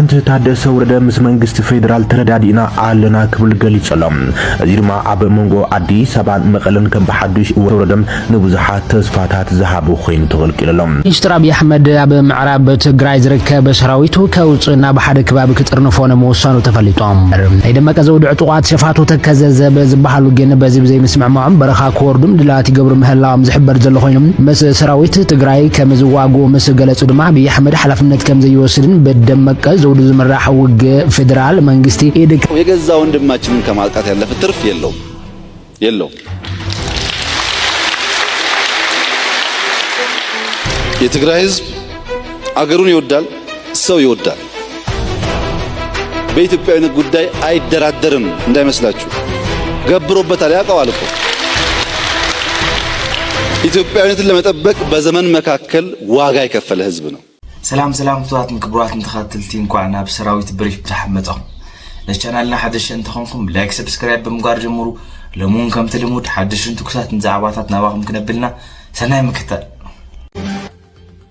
انت ታደሰ ወረደ ምስ መንግስት ፌደራል ተረዳዲና አለና ክብል ገሊጸሎም እዚርማ አብ መንጎ አዲስ አበባን መቀለን ከም በሐዱሽ ወረደም ንብዙሓት ተስፋታት ዝሃቡ ኮይኑ ተገልቂሎም ሚኒስትር አብይ አህመድ አብ ምዕራብ ትግራይ ዝርከብ ሰራዊቱ ከውጽና በሐደ ከባቢ ክጥርንፎነ መወሰኑ ተፈልጦም አይደመቀ ዘውድ ዕጡቃት ሸፋቱ ተከዘዘ በዝባሃሉ ግን በዚህ ብዘይ መስማማም በረኻ ኮርዱም ድላት ይገብሩ ምህላም ዝሕበር ዘሎ ኮይኖም መስ ሰራዊት ትግራይ ከምዝዋጉ መስ ገለጹ ድማ አብይ አህመድ ሐላፍነት ከም ዘይወስድን በደመቀ ዘውድ ዝመራህ ወገ ፌደራል መንግስት ኤድክ የገዛ ወንድማችንን ከማልቃት ያለፈ ትርፍ የለው የትግራይ ህዝብ አገሩን ይወዳል ሰው ይወዳል በኢትዮጵያዊነት ጉዳይ አይደራደርም እንዳይመስላችሁ ገብሮበታል ያውቀዋል እኮ ኢትዮጵያዊነትን ለመጠበቅ በዘመን መካከል ዋጋ የከፈለ ህዝብ ነው سلام توات مكبرات متخاتلتين كوعنا بسراويت بريف بتحمتهم لشانالنا حدش انتخونكم لايك سبسكرايب بمقار جمهورو لمون كم تلمود حدش انتو كسات نزعباتات نواغم كنبلنا سناي مكتال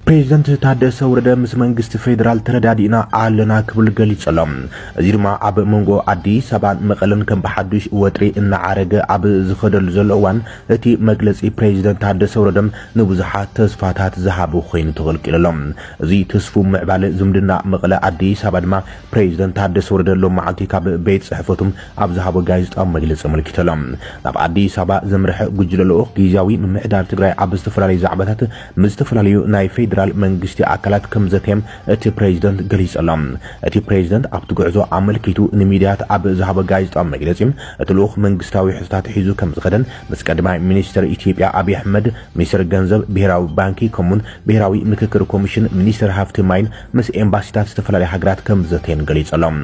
ፕሬዝዳንት ታደሰ ወረደ ምስ መንግስት ፌደራል ተረዳዲና አለና ክብል ገሊጸሎም እዚርማ አብ መንጎ አዲስ አበባን መቀለን ከም በሐዱሽ ወጥሪ እና አረገ አብ ዝኸደል ዘለዋን እቲ መግለጺ ፕሬዝዳንት ታደሰ ወረደም ንብዙሓት ተስፋታት ዝሃቡ ኮይኑ ተገልቂሎም እዚ ተስፉ ምዕባለ ዝምድና መቀለ አዲስ አበባ ድማ ፕሬዝዳንት ታደሰ ወረደ ሎም ማዓልቲ ካብ ቤት ጽሕፈቱም ኣብ ዝሃቦ ጋዜጣዊ መግለጺ መልክተሎም ናብ አዲስ አበባ ዘምርሕ ጉጅለሎ ጊዜያዊ ምምሕዳር ትግራይ ኣብ ዝተፈላለዩ ዛዕባታት ምስተፈላለዩ ናይ ፌደራል መንግስቲ አካላት ከምዘተም እቲ ፕሬዝዳንት ገሊጸሎም እቲ ፕሬዝዳንት ኣብ ትጉዕዞ አመልኪቱ ንሚዲያት ኣብ ዝሃበ ጋዜጣዊ መግለጺ እቲ ልኡኽ መንግስታዊ ሕዝታት ሒዙ ከም ዝኸደን ምስ ቀዳማይ ሚኒስትር ኢትዮጵያ አብይ አህመድ ሚኒስትር ገንዘብ ብሔራዊ ባንኪ ኮሙን ብሔራዊ ምክክር ኮሚሽን ሚኒስትር ሃፍቲ ማይን ምስ ኤምባሲታት ዝተፈላለዩ ሃገራት ከም ዘተን ገሊጸሎም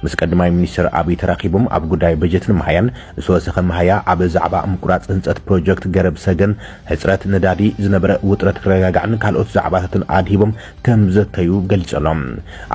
ምስ ቀዳማይ ሚኒስትር አብይ ተራኺቦም ኣብ ጉዳይ በጀትን መሃያን ዝወሰኸ መሃያ ኣብ ዛዕባ ምቁራጽ ህንጸት ፕሮጀክት ገረብ ሰገን ሕጽረት ነዳዲ ዝነበረ ውጥረት ክረጋጋዕን ካልኦት ዛዕባ አድሂቦም ከም ዘተዩ ገልጸሎም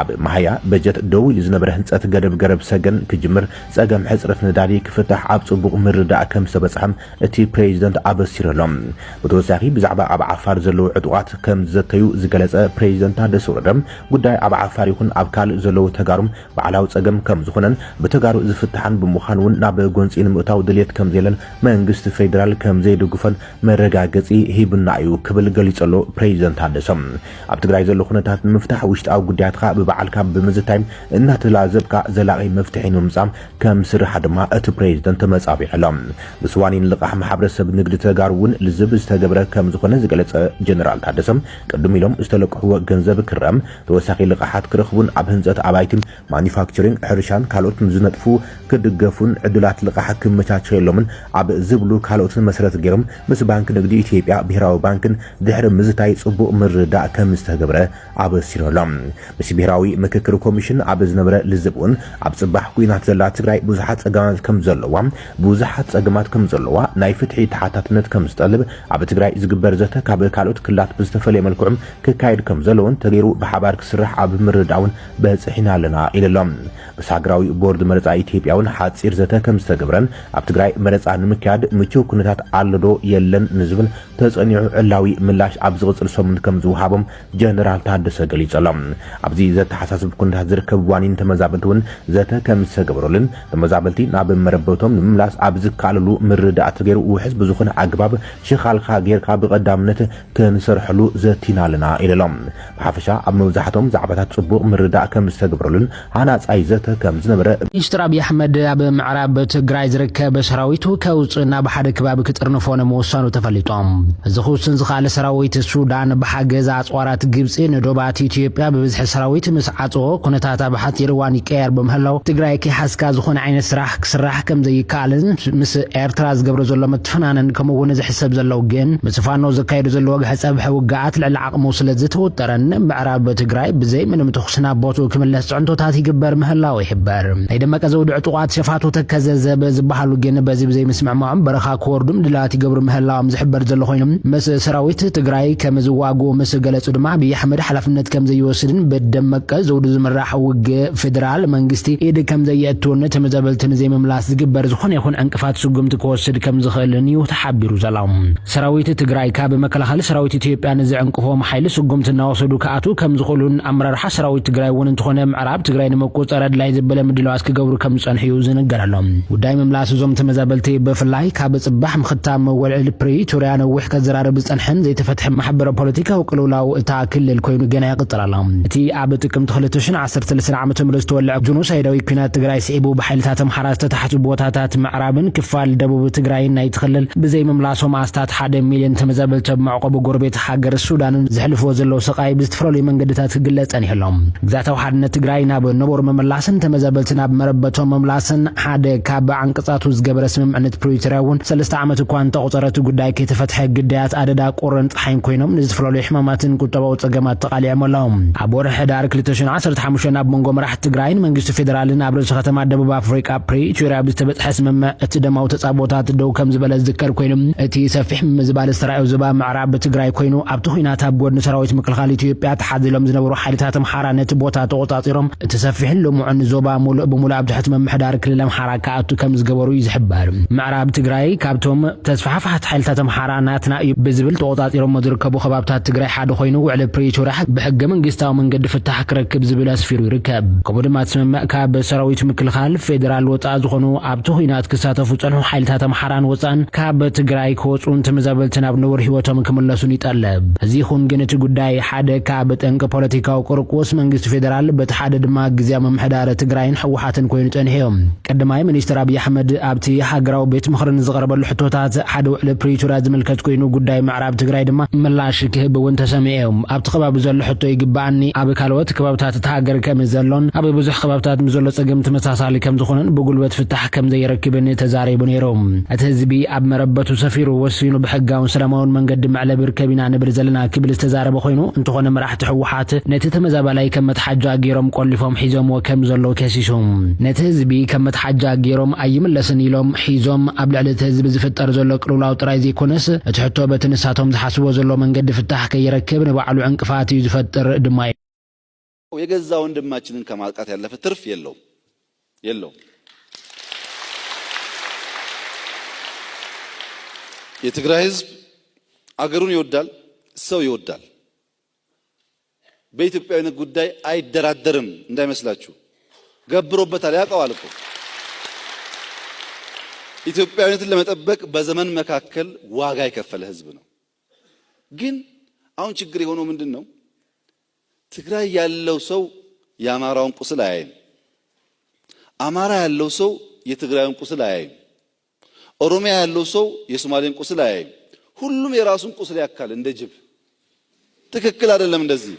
አብ ማህያ በጀት ደውል ዝነበረ ህንጸት ገረብ ሰገን ክጅምር ጸገም ሕጽረት ነዳዲ ክፍታሕ ኣብ ጽቡቕ ምርዳእ ከም ዝተበጽሐም እቲ ፕሬዝዳንት አበሲረሎም በተወሳኺ ብዛዕባ ኣብ ዓፋር ዘለው ዕጡቃት ከም ዘተዩ ዝገለጸ ፕሬዝዳንት ታደሰ ወረደም ጉዳይ ኣብ ዓፋር ይኹን ኣብ ካልእ ዘለው ተጋሩም በዓላዊ ጸገም ከም ዝኾነን በተጋሩ ዝፍታሕን ብምዃን እውን ናብ ጎንፂ ንምእታው ድሌት ከም ዘለን መንግስቲ ፌደራል ከም ዘይድግፈን መረጋገጺ ሂብና እዩ ክብል ገሊጸሎ ፕሬዝዳንት ታደሰ ኣብ ትግራይ ዘሎ ኩነታት ምፍታሕ ውሽጣዊ ጉዳያትካ ብበዓልካ ብምዝታይ እናተላዘብካ ዘላቂ መፍትሒ ንምምጻም ከም ስራሕ ድማ እቲ ፕሬዝዳንት መጻቢሕሎም ብስዋኒን ልቃሕ ማሕበረሰብ ንግዲ ተጋሩውን ልዝብ ዝተገብረ ከም ዝኾነ ዝገለጸ ጀነራል ታደሰም ቅድም ኢሎም ዝተለቅሕዎ ገንዘብ ክረም ተወሳኺ ልቃሓት ክረኽቡን ኣብ ህንጸት ኣባይትን ማኒፋክቸሪንግ ሕርሻን ካልኦት ዝነጥፉ ክድገፉን ዕድላት ልቃሕ ክመቻቸየሎምን ኣብ ዝብሉ ካልኦትን መሰረት ገይሮም ምስ ባንክ ንግዲ ኢትዮጵያ ብሔራዊ ባንክን ድሕሪ ምዝታይ ጽቡቕ ምርዳእ ከም ዝተገብረ አበሲሮሎም ምስ ብሔራዊ ምክክር ኮሚሽን ኣብ ዝነበረ ልዝብኡን ኣብ ጽባሕ ኩናት ዘላ ትግራይ ብዙሓት ጸገማት ከም ዘለዋ ናይ ፍትሒ ተሓታትነት ከም ዝጠልብ ኣብ ትግራይ ዝግበር ዘተ ካብ ካልኦት ክላት ብዝተፈለየ መልክዑም ክካየድ ከም ዘለዎን ተገይሩ ብሓባር ክስራሕ ኣብ ምርዳውን በጽሒና ኣለና ኢሎም ምስ ሃገራዊ ቦርድ መረፃ ኢትዮጵያውን ሓፂር ዘተ ከም ዝተገብረን ኣብ ትግራይ መረፃ ንምክያድ ምቹው ኩነታት ኣለዶ የለን ንዝብል ተጸኒዑ ዕላዊ ምላሽ ኣብ ዝቕጽል ሰሙን ከም ዝውሃቦም ጀነራል ታደሰ ገሊጸሎም ኣብዚ ዘተሓሳስብ ኩነታት ዝርከብ ዋኒን ተመዛበልትን ዘተ ከም ዝተገብረሉን ተመዛበልቲ ናብ መረበቶም ንምምላስ ኣብ ዝካለሉ ምርዳእ ተገይሩ ውሕዝ ብዝኾነ ኣግባብ ሽኻልካ ጌርካ ብቐዳምነት ክንሰርሐሉ ዘቲናልና ኢሎም ብሓፈሻ ኣብ መብዛሕቶም ዛዕባታት ጽቡቕ ምርዳእ ከም ዝተገብረሉን ሃናጻይ ዘተ ከም ዝነበረ ሚኒስትር አብይ አህመድ ኣብ ምዕራብ ትግራይ ዝርከብ ሰራዊቱ ከውጽና በሐደ ከባቢ ክጥርንፎነ መወሰኑ ተፈልጦም ዝኹስን ዝኻለ ሰራዊት ሱዳን በሓገዝ አጽዋራት ግብጽ ነዶባት ኢትዮጵያ በብዝሕ ሰራዊት ምስ ዓጽኦ ኩነታት ኣብ ሓጢር ዋን ይቀየር በመህላው ትግራይ ከሓስካ ዝኾነ ዓይነት ስራሕ ክስራሕ ከም ዘይካልን ምስ ኤርትራ ዝገብረ ዘሎ መትፈናነን ከምውን ዝሕሰብ ዘለው ግን ምስፋኖ ዘካይዱ ዘሎ ግሕጸብ ውግኣት ልዕሊ ዓቕሙ ስለዝተወጠረን ምዕራብ ትግራይ ብዘይ ምንም ተኹስና ቦቱ ክምለስ ጽዕንቶታት ይግበር ምህላው ይሕበር አይደመቀ ዘውድ ዕጡቃት ሸፋቱ ተከዘዘ በዝባሃሉ ግን በዚ ብዘይ መስማማም በረኻ ኮርዱም ድላት ይገብሩ ምህላው ዝሕበር ዘሎ ኮይኖም ምስ ሰራዊት ትግራይ ከምዝዋጉ ምስ ገለጹ ድማ አብይ አህመድ ኃላፊነት ከም ዘይወስድን በደመቀ ዘውዱ ዝመራሕ ውግ ፌደራል መንግስቲ ኢድ ከም ዘየእትወነ ተመዛበልትን ዘይመምላስ ዝግበር ዝኾነ ይኹን እንቅፋት ስጉምቲ ክወስድ ከም ዝኽእልን እዩ ተሓቢሩ ዘላም ሰራዊት ትግራይ ካብ መከላኸሊ ሰራዊት ኢትዮጵያ ንዝዕንቅፎም ኃይል ስጉምቲ እናወሰዱ ከኣቱ ከም ዝኽእሉን አመራርሓ ሰራዊት ትግራይ እውን እንትኾነ ምዕራብ ትግራይ ንመቆፀር ኣድላይ ዝበለ ምድላዋት ክገብሩ ከም ዝጸንሑ ዝነገረሎም ጉዳይ መምላስ ዞም ተመዛበልቲ በፍላይ ካብ ጽባሕ ምኽታም ወልዕል ፕሪቶሪያ ነዊሕ ከዘራረብ ዝጸንሐን ዘይተፈትሐ ማሕበረ ፖለቲካ ወቅልውላው እታ ክልል ኮይኑ ገና ይቅጥላል እቲ ኣብ ጥቅምት 2013 ዓመተ ምህረት ተወልዐ ጆኖሳይዳዊ ኩናት ትግራይ ሲዒቡ በኃይልታት አምሓራ ዝተታሕቱ ቦታታት ምዕራብን ክፋል ደቡብ ትግራይ ናይ ትኽልል ብዘይ መምላሶም ኣስታት 1 ሚልዮን ተመዛበልቲ ማዕቆብ ጎረቤት ሃገር ሱዳንን ዝሕልፎ ዘለው ስቃይ ብዝተፈላለዩ መንገድታት ክግለጽን ይህሎም ግዛታዊ ሓድነት ትግራይ ናብ ነበሩ መምላስን ተመዛበልቲ ናብ መረበቶም መምላስን ሓደ ካብ አንቀጻቱ ዝገበረ ስምምዕነት ፕሪቶሪያ እውን 3 ዓመት እኳ እንተቆፀረት ጉዳይ ከተፈትሐ ግዳያት ኣደዳ ቆረን ፀሓይን ኮይኖም ንዝተፈላለዩ ሕማማትን ቁጠባው ጸገማት ተቃሊዖም ኣለው ኣብ ወርሒ ሕዳር 2015 ኣብ መንጎ መራሕቲ ትግራይን መንግስቲ ፌደራልን ኣብ ርእሰ ከተማ ደቡብ ኣፍሪቃ ፕሪቶሪያ ብዝተበጽሐ ስምምዕ እቲ ደማው ተጻቦታት ደው ከም ዝበለ ዝከር ኮይኑ እቲ ሰፊሕ ምዝባል ዝተራእዩ ዝባ ምዕራብ ትግራይ ኮይኑ ኣብቲ ኩናት ኣብ ጎድኒ ሰራዊት ምክልኻል ኢትዮጵያ ተሓዚሎም ዝነበሩ ሓይልታት አምሓራ ነቲ ቦታ ተቆጻጺሮም እቲ ሰፊሕ ልሙዕን ዞባ ሙሉእ ብሙሉእ ኣብ ትሕቲ ምምሕዳር ክልል አምሓራ ከኣቱ ከም ዝገበሩ ይዝሕበር ምዕራብ ትግራይ ካብቶም ተስፋሕፋሕቲ ሓይልታት አምሓራ ናትና እዩ ብዝብል ተቆጻጺሮም ዝርከቡ ከባብታት ትግራይ ሓደ ኮይኑ ውዕል ፕሪቶሪያ ብሕገ መንግስታዊ መንገዲ ፍታሕ ክረክብ ዝብል ኣስፊሩ ይርከብ ከምኡ ድማ ስምምዕ ካብ ሰራዊት ምክልኻል ፌደራል ወጻእ ዝኾኑ ኣብቲ ኩናት ክሳተፉ ጸንሑ ሓይልታት አምሓራን ወጻእን ካብ ትግራይ ክወጹን ተመዛበልትን ኣብ ነብሪ ህይወቶም ክምለሱን ይጠልብ እዚ ይኹን ግን እቲ ጉዳይ ሓደ ካብ ጠንቂ ፖለቲካዊ ቁርቁስ መንግስቲ ፌደራል በቲ ሓደ ድማ ግዝያዊ ምምሕዳር ትግራይን ሕወሓትን ኮይኑ ጸንሕዮም ቀዳማይ ሚኒስትር አብይ አህመድ ኣብቲ ሃገራዊ ቤት ምኽርን ዝቐረበሉ ሕቶታት ሓደ ውዕል ፕሪቶሪያ ዝምልከት ኮይኑ ጉዳይ ምዕራብ ትግራይ ድማ ምላሽ ክህብ እውን ተሰሚዖም ኣብቲ ከባቢ ዘሎ ሕቶ ይግባኣኒ ኣብ ካልኦት ከባብታት ተሃገር ከም ዘሎን ኣብ ብዙሕ ከባብታት ምዘሎ ጸገም ተመሳሳሊ ከም ዝኾነን ብጉልበት ፍታሕ ከም ዘይረክብን ተዛሪቡ ነይሮም እቲ ህዝቢ ኣብ መረበቱ ሰፊሩ ወሲኑ ብሕጋውን ሰላማውን መንገዲ መዕለብ ርከቢና ንብል ዘለና ክብል ዝተዛረበ ኮይኑ እንትኾነ መራሕቲ ሕወሓት ነቲ ተመዛባላይ ከም መትሓጃ ገይሮም ቆሊፎም ሒዞም ከም ዘለው ከሲሶም ነቲ ህዝቢ ከም መትሓጃ ገይሮም ኣይምለስን ኢሎም ሒዞም ኣብ ልዕሊ እቲ ህዝቢ ዝፍጠር ዘሎ ቅልውላው ጥራይ ዘይኮነስ እቲ ሕቶ በቲ ንሳቶም ዝሓስቦ ዘሎ መንገዲ ፍታሕ ከይረክብ ንባዕሉ ዕንቅፋት እዩ ዝፈጥር ድማ የገዛ ወንድማችንን ከማጥቃት ያለፈ ትርፍ የለውም የትግራይ ህዝብ አገሩን ይወዳል ሰው ይወዳል በኢትዮጵያዊነት ጉዳይ አይደራደርም እንዳይመስላችሁ ገብሮበታል ያውቀዋል እኮ ኢትዮጵያዊነትን ለመጠበቅ በዘመን መካከል ዋጋ የከፈለ ህዝብ ነው ግን አሁን ችግር የሆነው ምንድነው ትግራይ ያለው ሰው የአማራውን ቁስል አያይም አማራ ያለው ሰው የትግራይን ቁስል አያይም ኦሮሚያ ያለው ሰው የሶማሌን ቁስል አያይም ሁሉም የራሱን ቁስል ያካል እንደ ጅብ ትክክል አይደለም እንደዚህ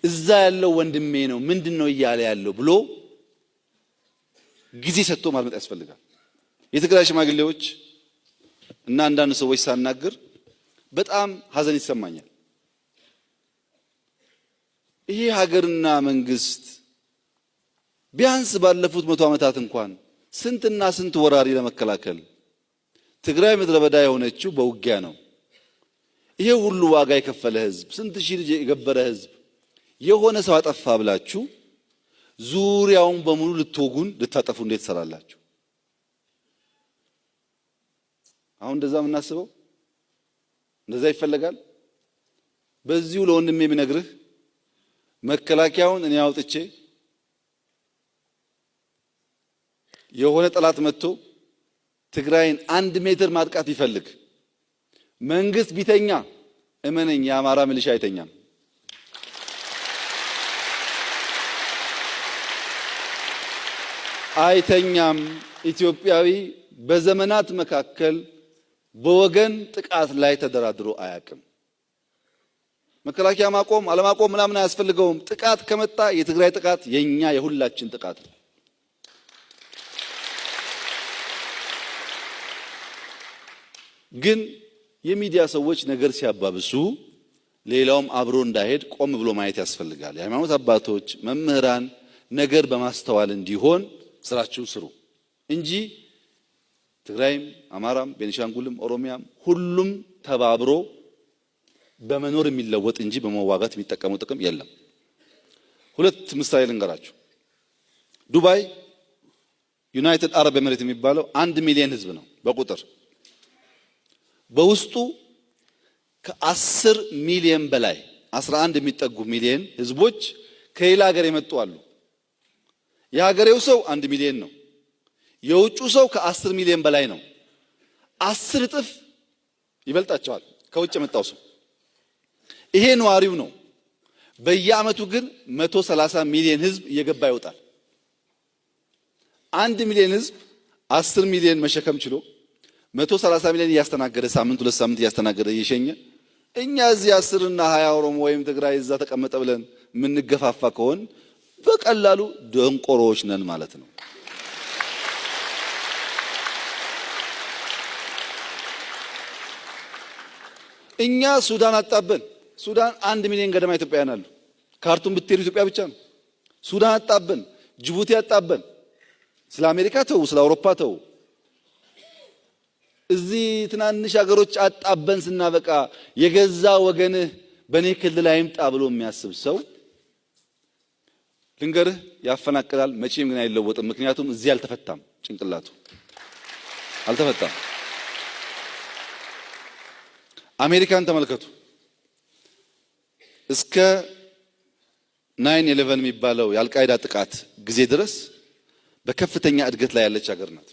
እዛ ያለው ወንድሜ ነው ምንድነው ይያለ ያለው ብሎ ጊዜ ሰጥቶ ማድመጥ ያስፈልጋል የትግራይ ሽማግሌዎች እና አንዳንድ ሰዎች ሳናገር በጣም ሐዘን ይሰማኛል ይሄ ሀገርና መንግስት ቢያንስ ባለፉት 100 ዓመታት እንኳን ስንትና ስንት ወራሪ ለመከላከል ትግራይ ምድረ በዳ የሆነችው በውጊያ ነው ይሄ ሁሉ ዋጋ የከፈለ ህዝብ ስንት ሺህ ልጅ የገበረ ህዝብ የሆነ ሰው አጠፋ ብላችሁ ዙሪያውን በሙሉ ልትወጉን ልታጠፉ እንዴት ሰራላችሁ አሁን እንደዛ ምናስበው እንደዛ ይፈልጋል በዚሁ ለወንድሜ ቢነግርህ መከላከያውን እኔ አውጥቼ የሆነ ጠላት መጥቶ ትግራይን 1 ሜትር ማጥቃት ይፈልግ መንግስት ቢተኛ እመነኝ የአማራ ሚሊሻ አይተኛም አይተኛም ኢትዮጵያዊ በዘመናት መካከል በወገን ጥቃት ላይ ተደራድሮ አያውቅም መከላከያ ማቆም አለማቆም ምናምን አያስፈልገውም ጥቃት ከመጣ የትግራይ ጥቃት የኛ የሁላችን ጥቃት ነው ግን የሚዲያ ሰዎች ነገር ሲያባብሱ ሌላውም አብሮ እንዳይሄድ ቆም ብሎ ማየት ያስፈልጋል የሃይማኖት አባቶች መምህራን ነገር በማስተዋል እንዲሆን ስራችሁን ስሩ እንጂ ትግራይም፣ አማራም፣ ቤኒሻንጉልም፣ ኦሮሚያም ሁሉም ተባብሮ በመኖር የሚለወጥ እንጂ በመዋጋት የሚጠቀመው ጥቅም የለም። ሁለት ምሳሌ ልንገራችሁ። ዱባይ ዩናይትድ አረብ ኤሚሬት የሚባለው 1 ሚሊዮን ህዝብ ነው በቁጥር። በውስጡ ከ10 ሚሊዮን በላይ 11 የሚጠጉ ሚሊዮን ህዝቦች ከሌላ ሀገር የመጡ አሉ። የሀገሬው ሰው 1 ሚሊዮን ነው። የውጩ ሰው ከ10 ሚሊዮን በላይ ነው። 10 እጥፍ ይበልጣቸዋል ከውጭ የመጣው ሰው። ይሄ ነዋሪው ነው። በየአመቱ ግን 130 ሚሊዮን ህዝብ እየገባ ይወጣል። 1 ሚሊዮን ህዝብ 10 ሚሊዮን መሸከም ችሎ 130 ሚሊዮን እያስተናገደ ሳምንት 2 ሳምንት እያስተናገደ እየሸኘ እኛ እዚህ 10 እና 20 ኦሮሞ ወይም ትግራይ እዛ ተቀመጠ ብለን የምንገፋፋ ከሆን በቀላሉ ደንቆሮዎች ነን ማለት ነው። እኛ ሱዳን አጣበን። ሱዳን 1 ሚሊዮን ገደማ ኢትዮጵያውያን አሉ። ካርቱም ብትሄዱ ኢትዮጵያ ብቻ ነው። ሱዳን አጣበን፣ ጅቡቲ አጣበን። ስለ አሜሪካ ተው፣ ስለ አውሮፓ ተው። እዚህ ትናንሽ ሀገሮች አጣበን ስናበቃ የገዛ ወገንህ በኔ ክልል አይምጣ ብሎ የሚያስብ ሰው ልንገርህ ያፈናቅላል። መቼም ግን አይለወጥም። ምክንያቱም እዚህ አልተፈታም፣ ጭንቅላቱ አልተፈታም። አሜሪካን ተመልከቱ። እስከ 9/11 የሚባለው የአልቃይዳ ጥቃት ጊዜ ድረስ በከፍተኛ እድገት ላይ ያለች ሀገር ናት።